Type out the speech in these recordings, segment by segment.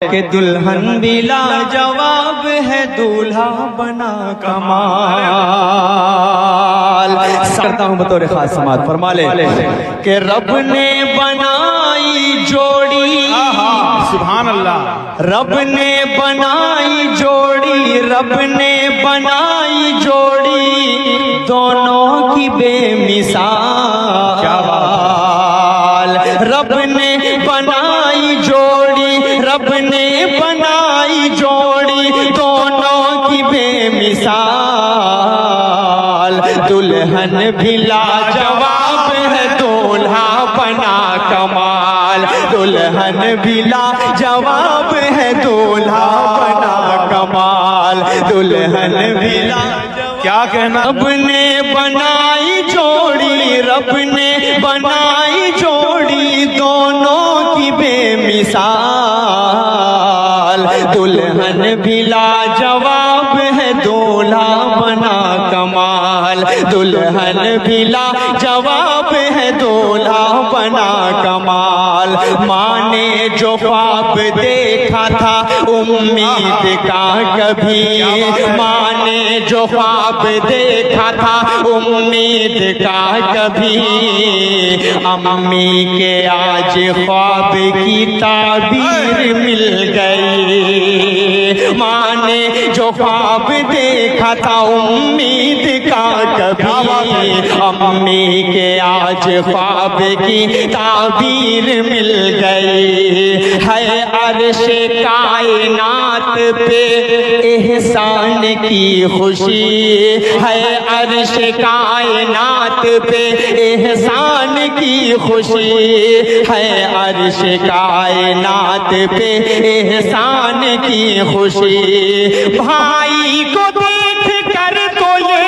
کہ دلہن بھی لاجواب ہے دولہا بنا کمال۔ کرتا ہوں بطور خاص سماعت فرما لے کہ رب نے بنائی جوڑی، سبحان اللہ، رب نے بنائی جوڑی، رب نے بنائی جوڑی دونوں کی بے مثال۔ رب نے بنائی جوڑی، رب نے بنائی جوڑی دونوں کی بے مثال۔ دلہن بھی لاجواب ہے دولہا بنا کمال۔ دلہن بھی لاجواب ہے دولہا بنا کمال۔ دلہن بھی لاجواب، کیا کہنا؟ رب نے بنائی جوڑی، رب نے بنائی جوڑی دونوں کی بے مثال۔ دلہن بھی لاجواب ہے دولہا بنا کمال۔ دلہن بھی لاجواب ہے دولہا بنا کمال۔ ماں نے جو خواب دیکھا تھا امید کا کبھی، ماں نے جو خواب دیکھا تھا امید کا کبھی، امی کے آج خواب کی تعبیر مل گئی۔ ماں نے جو خواب دیکھا تھا امید کا کبھی، امی کے آج خواب کی تعبیر مل گئی۔ ہے عرش کائنات پہ احسان کی خوشی، ہے عرش کائنات پہ احسان کی خوشی، ہے عرش کائنات پہ احسان کی خوشی۔ بھائی کو دیکھ کر تو یہ،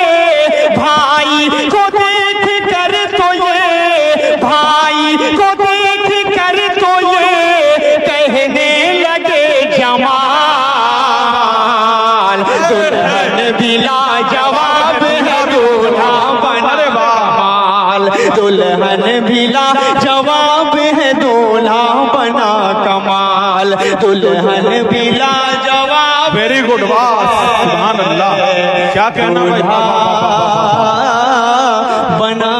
بھائی کو دیکھ کر تو یہ، بھائی کو دیکھ کر تو یہ کہنے لگے جمال۔ دلہن بھی لاجواب ہے دولہا بنا کمال۔ دلہن بھی لاجواب ہے دولہا بنا کمال۔ دلہن بھی لاجواب، ویری گڈ، واہ سبحان اللہ، کیا کہنا بھائی؟ بنا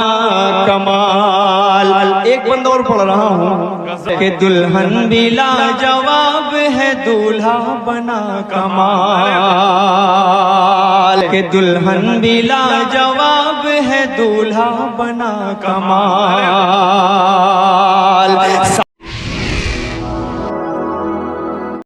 کمال۔ ایک بند اور پڑھ رہا ہوں کہ دلہن بھی لاجواب ہے دولہا بنا کمال۔ کہ دلہن بھی لاجواب ہے دولہا بنا کمال۔